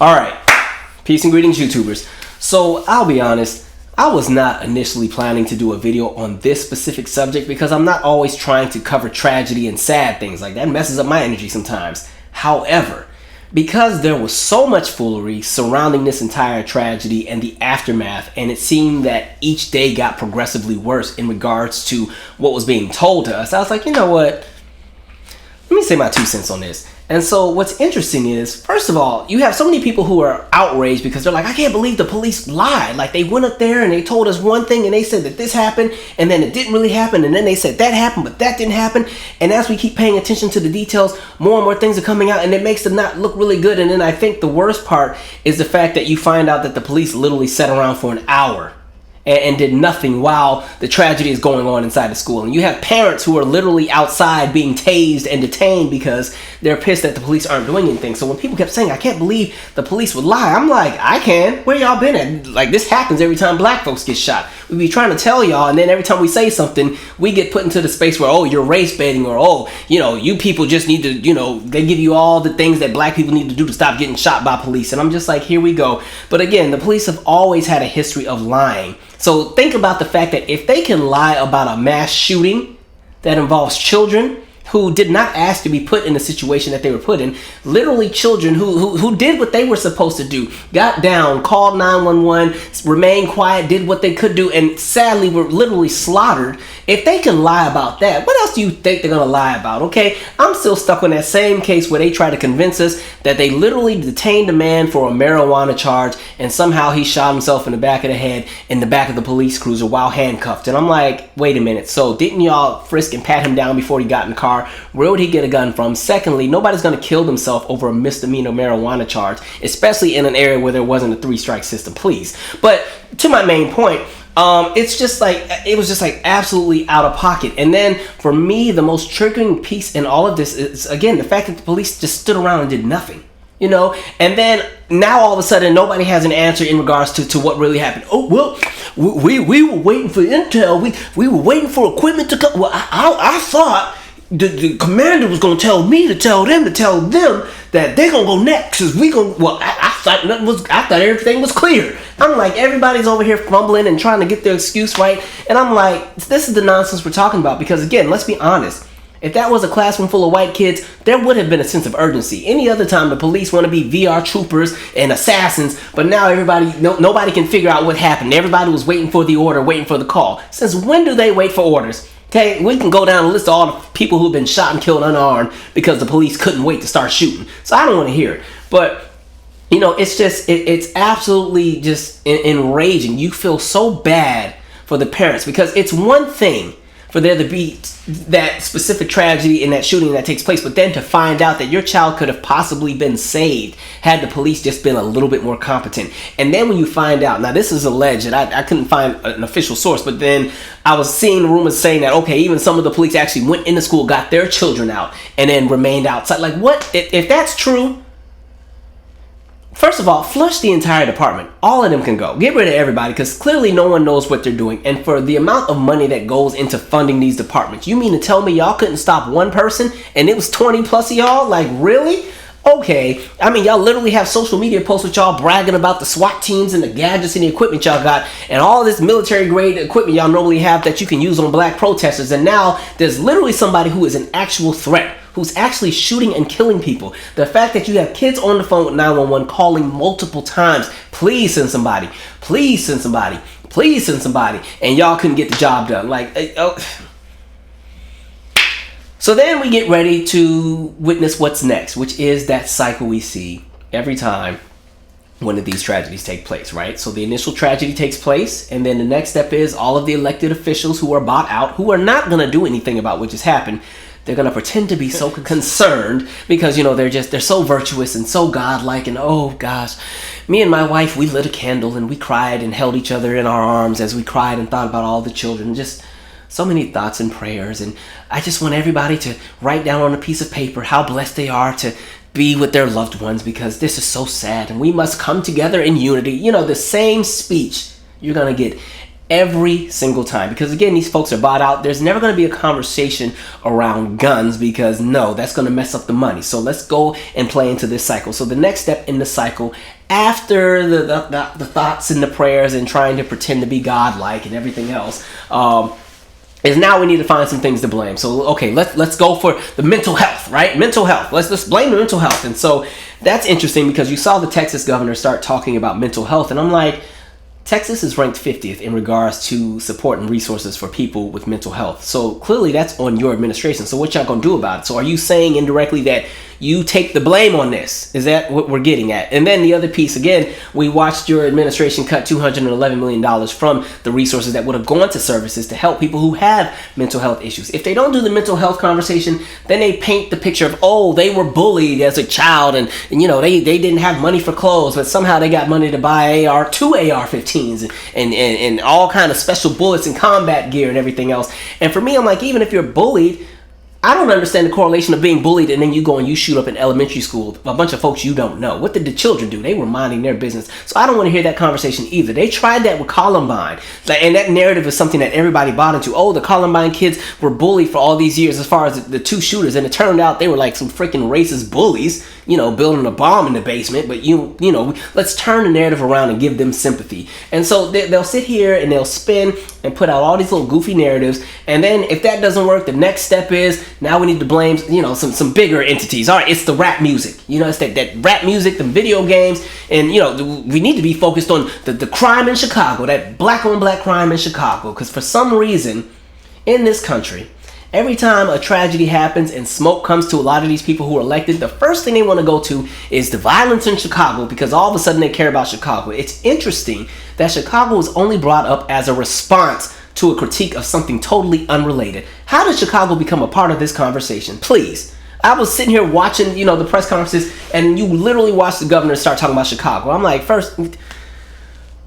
Alright, peace and greetings YouTubers. So I'll be honest, I was not initially planning to do a video on this specific subject because I'm not always trying to cover tragedy and sad things. Like, that messes up my energy sometimes. However, because there was so much foolery surrounding this entire tragedy and the aftermath, and it seemed that each day got progressively worse in regards to what was being told to us, I was like, you know what? Let me say my 2 cents on this. And so what's interesting is, first of all, you have so many people who are outraged because they're like, I can't believe the police lied. Like, they went up there and they told us one thing and they said that this happened and then it didn't really happen, and then they said that happened but that didn't happen. And as we keep paying attention to the details, more and more things are coming out and it makes them not look really good. And then I think the worst part is the fact that you find out that the police literally sat around for an hour and did nothing while the tragedy is going on inside the school. And you have parents who are literally outside being tased and detained because they're pissed that the police aren't doing anything. So when people kept saying, I can't believe the police would lie, I'm like, I can. Where y'all been at? Like, this happens every time black folks get shot. We be trying to tell y'all, and then every time we say something, we get put into the space where, oh, you're race baiting, or, oh, you know, you people just need to, you know, they give you all the things that black people need to do to stop getting shot by police. And I'm just like, here we go. But again, the police have always had a history of lying. So think about the fact that if they can lie about a mass shooting that involves children who did not ask to be put in the situation that they were put in, literally children who did what they were supposed to do, got down, called 911, remained quiet, did what they could do, and sadly were literally slaughtered. If they can lie about that, what else do you think they're gonna lie about? Okay, I'm still stuck on that same case where they try to convince us that they literally detained a man for a marijuana charge and somehow he shot himself in the back of the head in the back of the police cruiser while handcuffed. And I'm like, wait a minute, so didn't y'all frisk and pat him down before he got in the car? Where would he get a gun from? Secondly, nobody's going to kill themselves over a misdemeanor marijuana charge, especially in an area where there wasn't a 3-strike system, please. But to my main point, it's just like, it was just like absolutely out of pocket. And then for me, the most triggering piece in all of this is, again, the fact that the police just stood around and did nothing. You know, and then now all of a sudden nobody has an answer in regards to what really happened. Oh, well, we were waiting for intel. We were waiting for equipment to come. Well, I thought the commander was going to tell me to tell them that they're going to go next. Cause we going to, well, I thought everything was clear. I'm like, everybody's over here fumbling and trying to get their excuse right. And I'm like, this is the nonsense we're talking about. Because again, let's be honest. If that was a classroom full of white kids, there would have been a sense of urgency. Any other time, the police want to be VR troopers and assassins, but now nobody can figure out what happened. Everybody was waiting for the order, waiting for the call. Since when do they wait for orders? Okay, we can go down and list all the people who've been shot and killed unarmed because the police couldn't wait to start shooting. So I don't want to hear it. But, you know, it's just, it's absolutely just enraging. You feel so bad for the parents because it's one thing for there to be that specific tragedy and that shooting that takes place, but then to find out that your child could have possibly been saved had the police just been a little bit more competent. And then when you find out, now this is alleged, and I couldn't find an official source, but then I was seeing rumors saying that, okay, even some of the police actually went into school, got their children out, and then remained outside. Like, what? If that's true, first of all, flush the entire department. All of them can go. Get rid of everybody because clearly no one knows what they're doing. And for the amount of money that goes into funding these departments, you mean to tell me y'all couldn't stop one person and it was 20 plus of y'all? Like, really? Okay. I mean, y'all literally have social media posts with y'all bragging about the SWAT teams and the gadgets and the equipment y'all got and all this military grade equipment y'all normally have that you can use on black protesters. And now there's literally somebody who is an actual threat, who's actually shooting and killing people. The fact that you have kids on the phone with 911 calling multiple times, please send somebody, please send somebody, please send somebody, and y'all couldn't get the job done. Like, oh. So then we get ready to witness what's next, which is that cycle we see every time one of these tragedies take place, right? So the initial tragedy takes place, and then the next step is all of the elected officials who are bought out, who are not going to do anything about what just happened. They're going to pretend to be so concerned because, you know, they're so virtuous and so godlike. And oh gosh, me and my wife, we lit a candle and we cried and held each other in our arms as we cried and thought about all the children. Just so many thoughts and prayers. And I just want everybody to write down on a piece of paper how blessed they are to be with their loved ones because this is so sad and we must come together in unity. You know, the same speech you're going to get every single time, because again, these folks are bought out. There's never going to be a conversation around guns, because no, that's going to mess up the money. So let's go and play into this cycle. So the next step in the cycle, after the thoughts and the prayers and trying to pretend to be godlike and everything else, is now we need to find some things to blame. So okay, let's go for the mental health, right? Mental health. Let's blame the mental health. And so that's interesting, because you saw the Texas governor start talking about mental health, and I'm like, Texas is ranked 50th in regards to support and resources for people with mental health. So clearly that's on your administration. So what y'all gonna do about it? So are you saying indirectly that you take the blame on this? Is that what we're getting at? And then the other piece, again, we watched your administration cut $211 million from the resources that would have gone to services to help people who have mental health issues. If they don't do the mental health conversation, then they paint the picture of, oh, they were bullied as a child, and you know, they didn't have money for clothes, but somehow they got money to buy two AR-15s and all kind of special bullets and combat gear and everything else. And for me, I'm like, even if you're bullied, I don't understand the correlation of being bullied and then you go and you shoot up an elementary school, a bunch of folks you don't know. What did the children do? They were minding their business. So I don't want to hear that conversation either. They tried that with Columbine. And that narrative is something that everybody bought into. Oh, the Columbine kids were bullied for all these years as far as the two shooters. And it turned out they were like some freaking racist bullies, you know, building a bomb in the basement. But, you know, let's turn the narrative around and give them sympathy. And so they'll sit here and they'll spin and put out all these little goofy narratives. And then if that doesn't work, the next step is, now we need to blame, you know, some bigger entities. All right, it's the rap music. You know, it's that rap music, the video games. And, you know, we need to be focused on the crime in Chicago, that black on black crime in Chicago. Because for some reason in this country, every time a tragedy happens and smoke comes to a lot of these people who are elected, the first thing they want to go to is the violence in Chicago, because all of a sudden they care about Chicago. It's interesting that Chicago is only brought up as a response to a critique of something totally unrelated. How did Chicago become a part of this conversation? Please. I was sitting here watching, you know, the press conferences, and you literally watched the governor start talking about Chicago. I'm like, first, and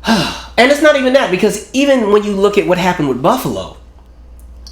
it's not even that, because even when you look at what happened with Buffalo,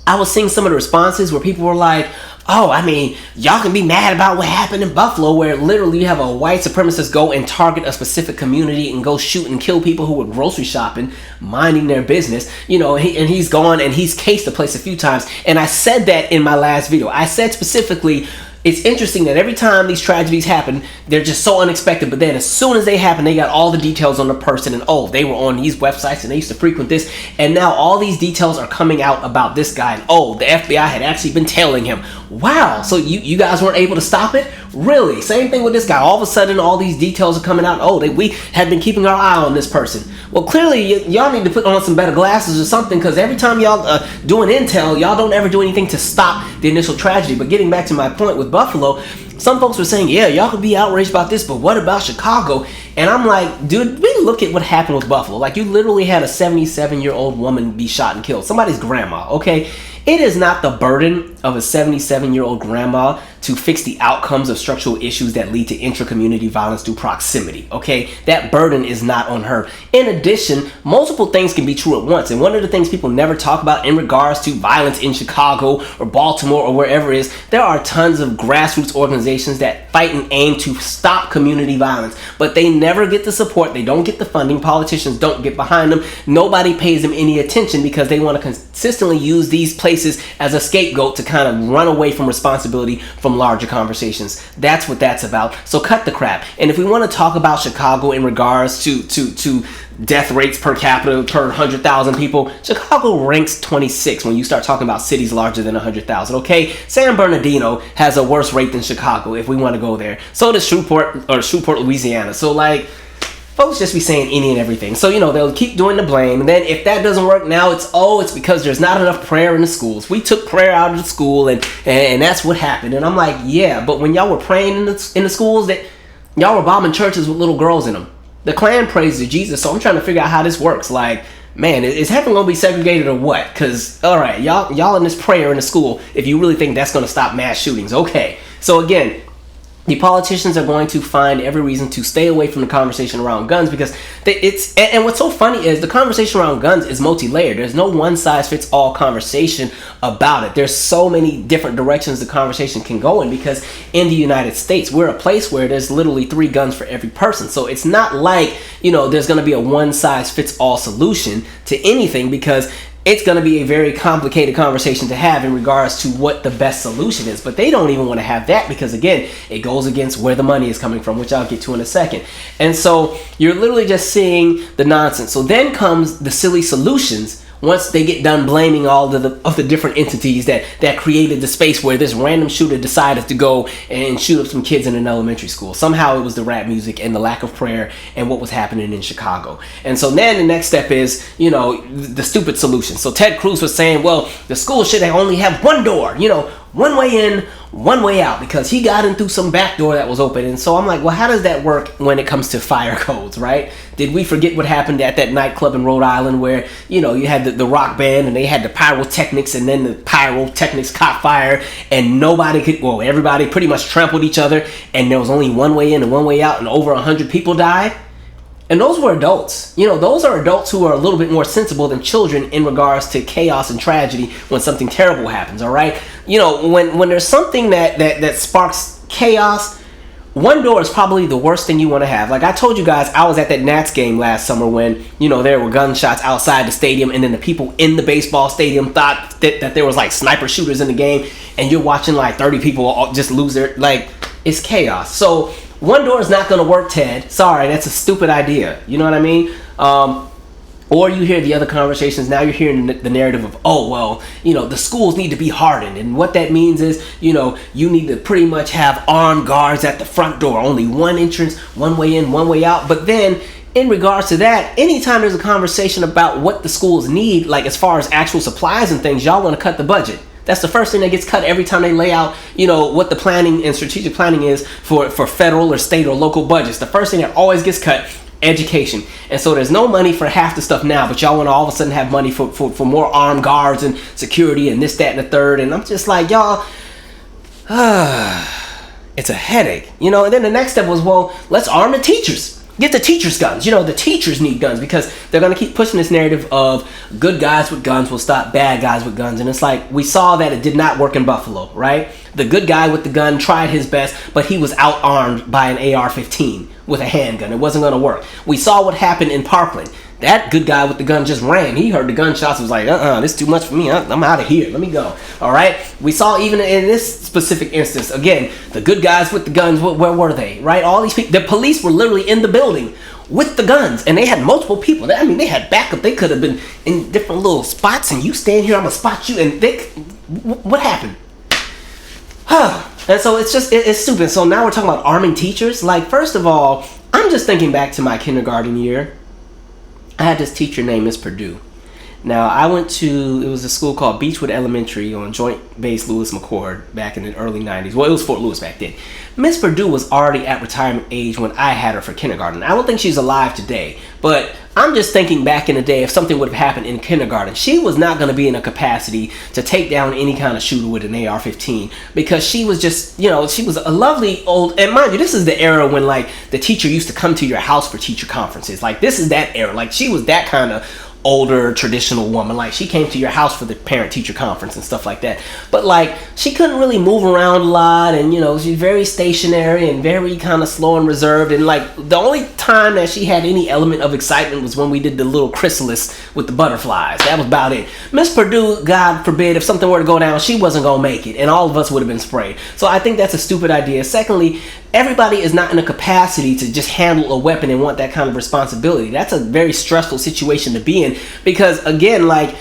I was seeing some of the responses where people were like, oh, I mean, y'all can be mad about what happened in Buffalo, where literally you have a white supremacist go and target a specific community and go shoot and kill people who were grocery shopping, minding their business, you know, and he's gone and he's cased the place a few times. And I said that in my last video. I said specifically, it's interesting that every time these tragedies happen, they're just so unexpected, but then as soon as they happen, they got all the details on the person, and oh, they were on these websites and they used to frequent this, and now all these details are coming out about this guy, and oh, the FBI had actually been tailing him. Wow, so you guys weren't able to stop it? Really? Same thing with this guy. All of a sudden, all these details are coming out. Oh, we had been keeping our eye on this person. Well, clearly, y'all need to put on some better glasses or something, because every time y'all doing intel, y'all don't ever do anything to stop the initial tragedy. But getting back to my point with Buffalo, some folks were saying, yeah, y'all could be outraged about this, but what about Chicago? And I'm like, dude, we look at what happened with Buffalo. Like, you literally had a 77-year-old woman be shot and killed. Somebody's grandma, okay? It is not the burden of a 77-year-old grandma to fix the outcomes of structural issues that lead to intra-community violence through proximity, okay? That burden is not on her. In addition, multiple things can be true at once, and one of the things people never talk about in regards to violence in Chicago or Baltimore or wherever it is, there are tons of grassroots organizations that fight and aim to stop community violence, but they never get the support, they don't get the funding, politicians don't get behind them, nobody pays them any attention because they want to consistently use these places as a scapegoat to kind of run away from responsibility from larger conversations. That's what that's about. So cut the crap. And if we want to talk about Chicago in regards to death rates per capita per 100,000 people, Chicago ranks 26 when you start talking about cities larger than 100,000, okay? San Bernardino has a worse rate than Chicago if we want to go there. So does Shreveport, Louisiana. So like, folks just be saying any and everything. So, you know, they'll keep doing the blame. And then if that doesn't work, now it's because there's not enough prayer in the schools. We took prayer out of the school and that's what happened. And I'm like, yeah, but when y'all were praying in the schools, that y'all were bombing churches with little girls in them. The Klan prays to Jesus. So I'm trying to figure out how this works. Like, man, is heaven going to be segregated or what? Because, all right, y'all in this prayer in the school, if you really think that's going to stop mass shootings. Okay. So again, the politicians are going to find every reason to stay away from the conversation around guns, because and what's so funny is the conversation around guns is multi-layered. There's no one size fits all conversation about it. There's so many different directions the conversation can go in, because in the United States, we're a place where there's literally 3 guns for every person. So it's not like, there's going to be a one size fits all solution to anything, because it's going to be a very complicated conversation to have in regards to what the best solution is. But they don't even want to have that, because again, it goes against where the money is coming from, which I'll get to in a second. And so you're literally just seeing the nonsense. So then comes the silly solutions once they get done blaming all of the different entities that created the space where this random shooter decided to go and shoot up some kids in an elementary school. Somehow it was the rap music and the lack of prayer and what was happening in Chicago. And so then the next step is, the stupid solution. So Ted Cruz was saying, well, the school should only have one door, one way in, one way out, because he got in through some back door that was open. And so I'm like, well, how does that work when it comes to fire codes, right? Did we forget what happened at that nightclub in Rhode Island where, you had the rock band and they had the pyrotechnics, and then the pyrotechnics caught fire and everybody pretty much trampled each other, and there was only one way in and one way out, and over 100 people died? And those were adults. Those are adults who are a little bit more sensible than children in regards to chaos and tragedy when something terrible happens, all right? When there's something that sparks chaos, one door is probably the worst thing you want to have. Like I told you guys, I was at that Nats game last summer when, there were gunshots outside the stadium, and then the people in the baseball stadium thought that there was like sniper shooters in the game, and you're watching like 30 people just lose their, it's chaos. So one door is not going to work, Ted. Sorry, that's a stupid idea. You know what I mean? Or you hear the other conversations. Now you're hearing the narrative of, the schools need to be hardened. And what that means is, you need to pretty much have armed guards at the front door. Only one entrance, one way in, one way out. But then in regards to that, anytime there's a conversation about what the schools need, like as far as actual supplies and things, y'all want to cut the budget. That's the first thing that gets cut every time they lay out, what the planning and strategic planning is for federal or state or local budgets. The first thing that always gets cut, education. And so there's no money for half the stuff now, but y'all want to all of a sudden have money for more armed guards and security and this, that, and the third. And I'm just like, y'all, it's a headache, And then the next step was, well, let's arm the teachers. Get the teachers guns. The teachers need guns, because they're going to keep pushing this narrative of good guys with guns will stop bad guys with guns. And it's like, we saw that it did not work in Buffalo, right? The good guy with the gun tried his best, but he was out-armed by an AR-15 with a handgun. It wasn't going to work. We saw what happened in Parkland. That good guy with the gun just ran. He heard the gunshots and was like, this is too much for me. I'm out of here. Let me go. All right? We saw even in this specific instance, again, the good guys with the guns, where were they? Right? All these people, the police were literally in the building with the guns, and they had multiple people. They had backup. They could have been in different little spots, and you stand here, I'm going to spot you. And what happened? And so it's stupid. So now we're talking about arming teachers. Like, first of all, I'm just thinking back to my kindergarten year. I had this teacher named Miss Purdue. Now, I went to, it was a school called Beechwood Elementary on Joint Base Lewis McChord back in the early 90s. Well, it was Fort Lewis back then. Miss Purdue was already at retirement age when I had her for kindergarten. I don't think she's alive today, but I'm just thinking back in the day, if something would have happened in kindergarten, she was not going to be in a capacity to take down any kind of shooter with an AR-15, because she was just, she was a lovely old, and mind you, this is the era when like the teacher used to come to your house for teacher conferences. Like, this is that era. Like, she was that kind of older traditional woman. Like, she came to your house for the parent teacher conference and stuff like that, but like she couldn't really move around a lot, and she's very stationary and very kind of slow and reserved, and like the only time that she had any element of excitement was when we did the little chrysalis with the butterflies. That was about it. Miss Purdue, God forbid, if something were to go down, she wasn't gonna make it, and all of us would have been sprayed. So I think that's a stupid idea. Secondly, everybody is not in a capacity to just handle a weapon and want that kind of responsibility. That's a very stressful situation to be in, because again, like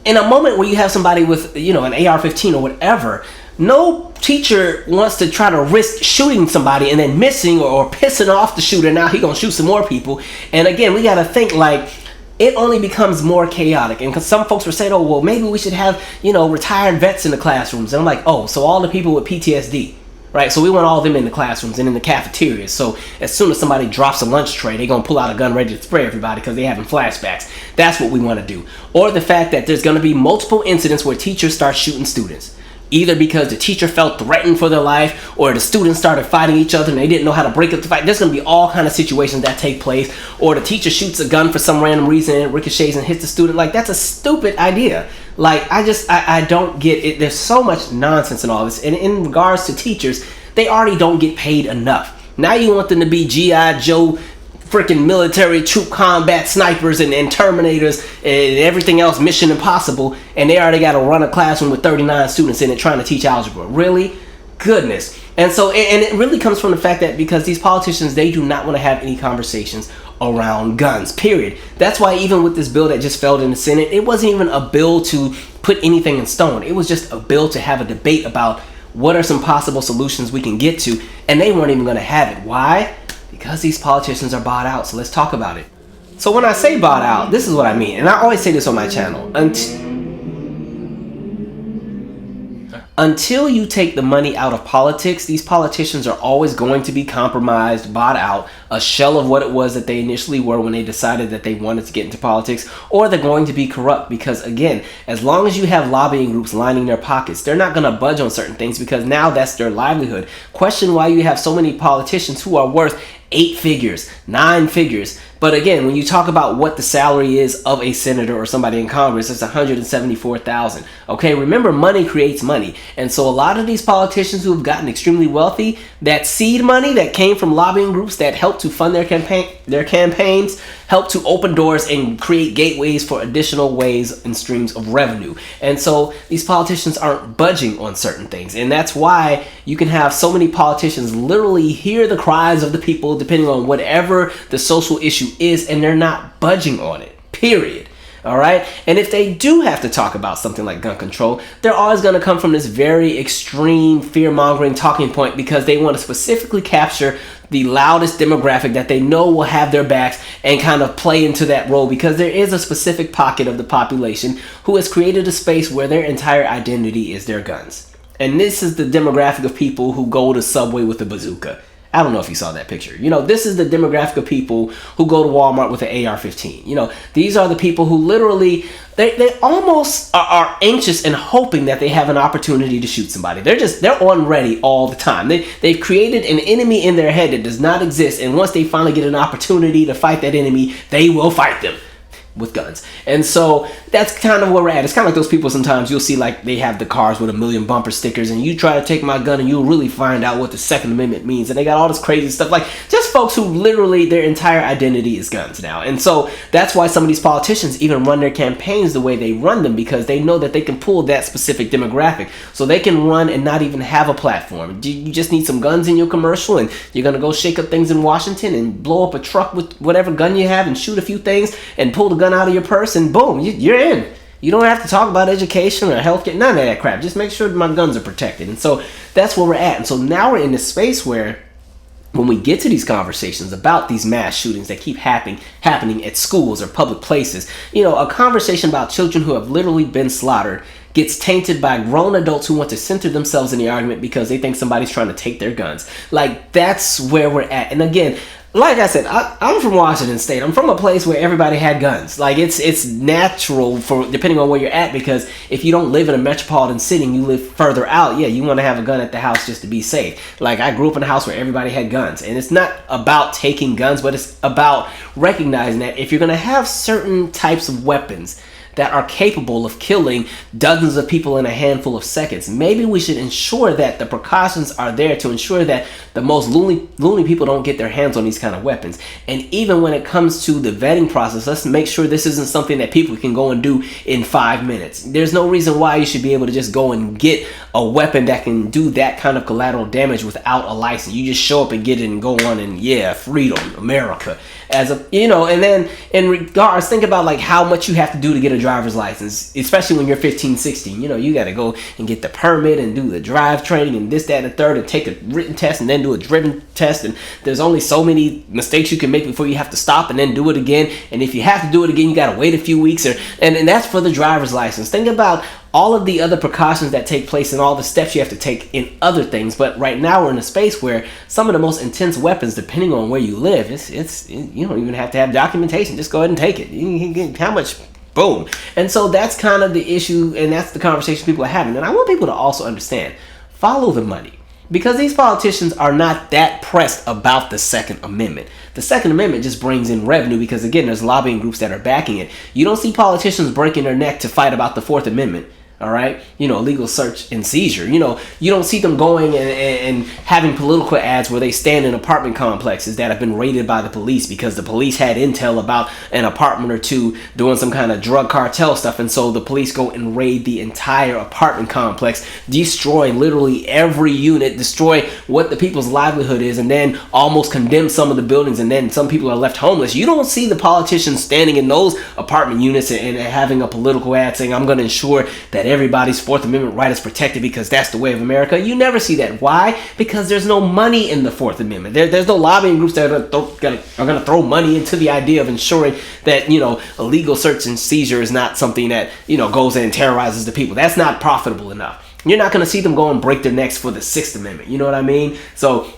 in a moment where you have somebody with, an AR-15 or whatever, no teacher wants to try to risk shooting somebody and then missing or pissing off the shooter. Now he gonna shoot some more people. And again, we gotta think like it only becomes more chaotic. And because some folks were saying, oh, well, maybe we should have, retired vets in the classrooms. And I'm like, oh, so all the people with PTSD. Right, so we want all of them in the classrooms and in the cafeterias. So as soon as somebody drops a lunch tray, they're going to pull out a gun ready to spray everybody because they're having flashbacks. That's what we want to do. Or the fact that there's going to be multiple incidents where teachers start shooting students. either because the teacher felt threatened for their life or the students started fighting each other and they didn't know how to break up the fight. There's going to be all kind of situations that take place, or the teacher shoots a gun for some random reason and it ricochets and hits the student. Like, that's a stupid idea. Like, I don't get it. There's so much nonsense in all this. And in regards to teachers, they already don't get paid enough. Now you want them to be G.I. Joe freaking military troop combat snipers and Terminators and everything else, Mission Impossible, and they already got to run a classroom with 39 students in it trying to teach algebra. Really? Goodness. And so, and it really comes from the fact that because these politicians, they do not want to have any conversations around guns, period. That's why even with this bill that just failed in the Senate, it wasn't even a bill to put anything in stone. It was just a bill to have a debate about what are some possible solutions we can get to, and they weren't even going to have it. Why? Because these politicians are bought out. So let's talk about it. So when I say bought out, this is what I mean. And I always say this on my channel. Until you take the money out of politics, these politicians are always going to be compromised, bought out, a shell of what it was that they initially were when they decided that they wanted to get into politics, or they're going to be corrupt because, again, as long as you have lobbying groups lining their pockets, they're not going to budge on certain things because now that's their livelihood. Question why you have so many politicians who are worth 8 figures, 9 figures. But again, when you talk about what the salary is of a senator or somebody in Congress, it's $174,000. Okay, remember, money creates money. And so a lot of these politicians who have gotten extremely wealthy, that seed money that came from lobbying groups that helped to fund their campaigns, helped to open doors and create gateways for additional ways and streams of revenue. And so these politicians aren't budging on certain things. And that's why you can have so many politicians literally hear the cries of the people depending on whatever the social issue is, and they're not budging on it, period. All right. And if they do have to talk about something like gun control, they're always going to come from this very extreme fear-mongering talking point because they want to specifically capture the loudest demographic that they know will have their backs and kind of play into that role, because there is a specific pocket of the population who has created a space where their entire identity is their guns. And this is the demographic of people who go to Subway with a bazooka. I don't know if you saw that picture. You know, this is the demographic of people who go to Walmart with an AR-15. You know, these are the people who literally, they almost are anxious and hoping that they have an opportunity to shoot somebody. They're on ready all the time. They've created an enemy in their head that does not exist. And once they finally get an opportunity to fight that enemy, they will fight them with guns. And so that's kind of where we're at. It's kind of like those people sometimes you'll see, like, they have the cars with 1,000,000 bumper stickers, and you try to take my gun and you'll really find out what the Second Amendment means. And they got all this crazy stuff, like just folks who literally their entire identity is guns now. And so that's why some of these politicians even run their campaigns the way they run them, because they know that they can pull that specific demographic. So they can run and not even have a platform. You just need some guns in your commercial, and you're going to go shake up things in Washington and blow up a truck with whatever gun you have and shoot a few things and pull the gun out of your purse, and boom, you're in. You don't have to talk about education or healthcare, none of that crap. Just make sure that my guns are protected. And so that's where we're at. And so now we're in this space where when we get to these conversations about these mass shootings that keep happening at schools or public places, you know, a conversation about children who have literally been slaughtered gets tainted by grown adults who want to center themselves in the argument because they think somebody's trying to take their guns. Like, that's where we're at. And again, like I said, I'm from Washington State. I'm from a place where everybody had guns. Like, it's natural for, depending on where you're at, because if you don't live in a metropolitan city and you live further out, yeah, you want to have a gun at the house just to be safe. Like, I grew up in a house where everybody had guns. And it's not about taking guns, but it's about recognizing that if you're going to have certain types of weapons that are capable of killing dozens of people in a handful of seconds, maybe we should ensure that the precautions are there to ensure that the most loony people don't get their hands on these kind of weapons. And even when it comes to the vetting process, let's make sure this isn't something that people can go and do in 5 minutes. There's no reason why you should be able to just go and get a weapon that can do that kind of collateral damage without a license. You just show up and get it and go on, and yeah, freedom, America. As a, you know, and then in regards, think about like how much you have to do to get a driver's license, especially when you're 15, 16. You know, you got to go and get the permit and do the drive training and this, that, and the third, and take a written test and then do a driven test. And there's only so many mistakes you can make before you have to stop and then do it again. And if you have to do it again, you got to wait a few weeks. And that's for the driver's license. Think about all of the other precautions that take place and all the steps you have to take in other things. But right now we're in a space where some of the most intense weapons, depending on where you live, it's you don't even have to have documentation. Just go ahead and take it. How much Boom. And so that's kind of the issue, and that's the conversation people are having. And I want people to also understand, follow the money. Because these politicians are not that pressed about the Second Amendment. The Second Amendment just brings in revenue because, again, there's lobbying groups that are backing it. You don't see politicians breaking their neck to fight about the Fourth Amendment. All right, legal search and seizure. You don't see them going and having political ads where they stand in apartment complexes that have been raided by the police because the police had intel about an apartment or two doing some kind of drug cartel stuff, and so the police go and raid the entire apartment complex, destroy literally every unit, destroy what the people's livelihood is, and then almost condemn some of the buildings, and then some people are left homeless. You don't see the politicians standing in those apartment units and having a political ad saying, I'm going to ensure that everybody's Fourth Amendment right is protected because that's the way of America. You never see that. Why? Because there's no money in the Fourth Amendment. There's no lobbying groups that are going to throw money into the idea of ensuring that, illegal search and seizure is not something that, goes in and terrorizes the people. That's not profitable enough. You're not going to see them go and break their necks for the Sixth Amendment. You know what I mean? So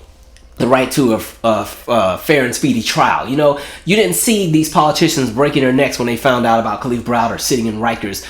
the right to a fair and speedy trial. You didn't see these politicians breaking their necks when they found out about Khalif Browder sitting in Rikers,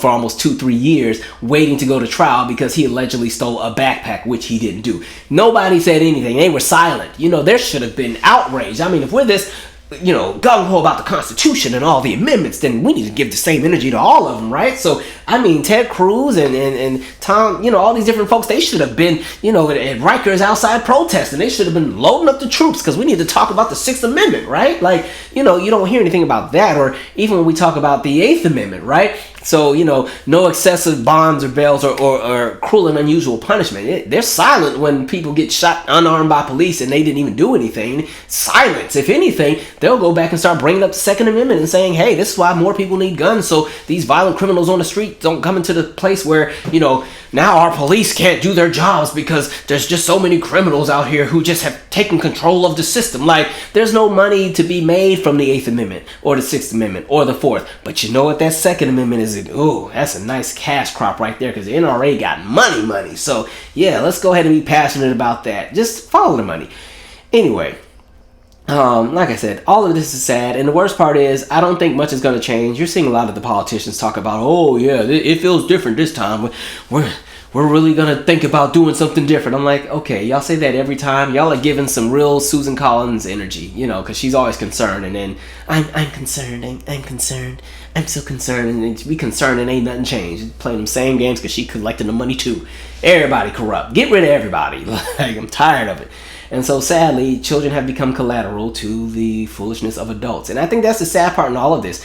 for almost 2-3 years waiting to go to trial because he allegedly stole a backpack, which he didn't do. Nobody said anything. They were silent. There should have been outrage. I mean, if we're this gung-ho about the Constitution and all the amendments, then we need to give the same energy to all of them, right? So, I mean, Ted Cruz and Tom, all these different folks, they should have been, at Rikers outside protesting. They should have been loading up the troops because we need to talk about the Sixth Amendment, right? Like, you don't hear anything about that, or even when we talk about the Eighth Amendment, right? So, no excessive bonds or bails or cruel and unusual punishment. They're silent when people get shot unarmed by police and they didn't even do anything. Silence. If anything, they'll go back and start bringing up the Second Amendment and saying, hey, this is why more people need guns, so these violent criminals on the street don't come into the place where, now our police can't do their jobs because there's just so many criminals out here who just have taken control of the system. Like, there's no money to be made from the Eighth Amendment or the Sixth Amendment or the Fourth. But you know what that Second Amendment is? Ooh, that's a nice cash crop right there because the NRA got money. So, yeah, let's go ahead and be passionate about that. Just follow the money. Anyway, like I said, all of this is sad, and the worst part is I don't think much is going to change. You're seeing a lot of the politicians talk about, oh yeah, it feels different this time. We're really going to think about doing something different. I'm like, okay, y'all say that every time. Y'all are giving some real Susan Collins energy, because she's always concerned, and then I'm concerned, I'm concerned, I'm so concerned, and then be concerned and ain't nothing changed. Playing them same games because she collecting the money too. Everybody corrupt. Get rid of everybody. Like, I'm tired of it. And so sadly, children have become collateral to the foolishness of adults. And I think that's the sad part in all of this.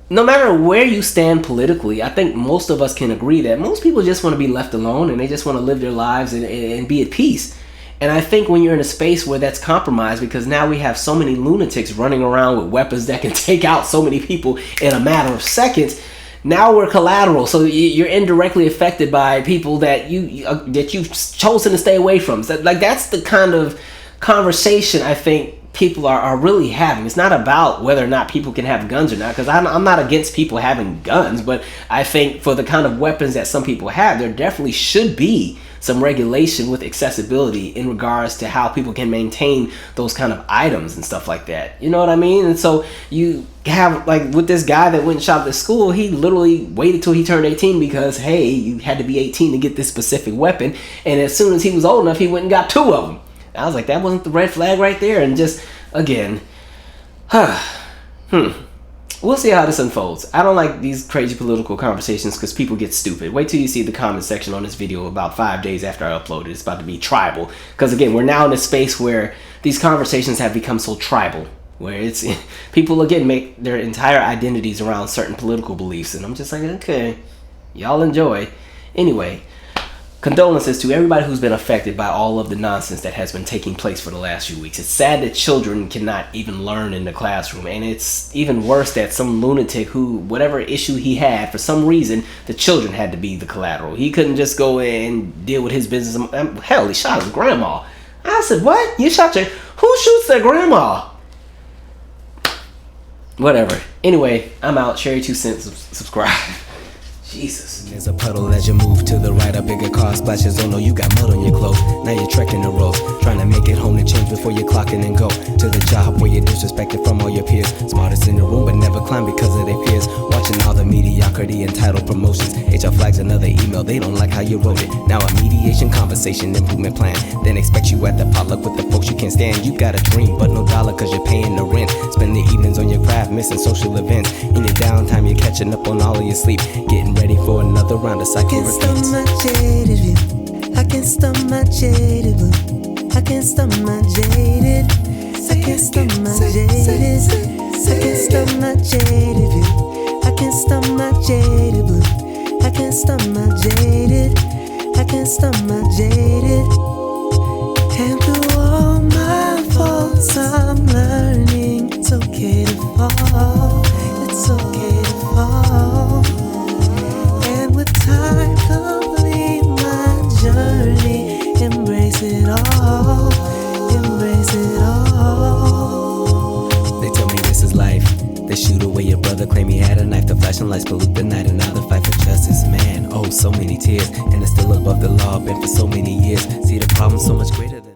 No matter where you stand politically, I think most of us can agree that most people just want to be left alone and they just want to live their lives and be at peace. And I think when you're in a space where that's compromised, because now we have so many lunatics running around with weapons that can take out so many people in a matter of seconds, now we're collateral. So you're indirectly affected by people that you've chosen to stay away from. So, like, that's the kind of conversation I think people are really having. It's not about whether or not people can have guns or not, because I'm not against people having guns, but I think for the kind of weapons that some people have, there definitely should be some regulation with accessibility in regards to how people can maintain those kind of items and stuff like that. You know what I mean? And so you have, like, with this guy that went and shot at school, he literally waited till he turned 18 because, hey, you had to be 18 to get this specific weapon. And as soon as he was old enough, he went and got 2 of them. I was like, that wasn't the red flag right there. And just, again, we'll see how this unfolds. I don't like these crazy political conversations because people get stupid. Wait till you see the comment section on this video about 5 days after I upload it. It's about to be tribal. Because, again, we're now in a space where these conversations have become so tribal, where it's people, again, make their entire identities around certain political beliefs. And I'm just like, okay, y'all enjoy. Anyway, condolences to everybody who's been affected by all of the nonsense that has been taking place for the last few weeks. It's sad that children cannot even learn in the classroom, and it's even worse that some lunatic who, whatever issue he had, for some reason, the children had to be the collateral. He couldn't just go and deal with his business. Hell, he shot his grandma. I said, what? You shot who shoots their grandma? Whatever. Anyway, I'm out. Share your 2 cents. Subscribe. Jesus. There's a puddle as you move to the right, a bigger car splashes. Oh no, you got mud on your clothes. Now you're trekking the roads, trying to make it home to change before you're clocking and go to the job where you're disrespected from all your peers. Smartest in the room but never climb because of their peers. Watching all the mediocrity and title promotions. HR flags another email, they don't like how you wrote it. Now a mediation conversation improvement plan. Then expect you at the potluck with the folks you can't stand. You got a dream but no dollar cause you're paying the rent. Spend the evenings on your craft, missing social events. In your downtime you're catching up on all of your sleep. Getting ready for another round of cycle repeats. I can't stop my jaded view. I can't stop my jaded blue. I can't stop my jaded. I can't stop my jaded. I can't stop my jaded view. I can't stop my jaded blue. I can't stop my jaded. I can't stop my jaded. And through all my faults I'm learning it's okay to fall. It's okay to fall. And with time complete my journey. Embrace it all. Embrace it all. They tell me this is life. They shoot away your brother, claim he had a knife. The flashing lights pollute the night, and now the fight for justice. Man, oh, so many tears, and it's still above the law. Been for so many years. See the problem so much greater than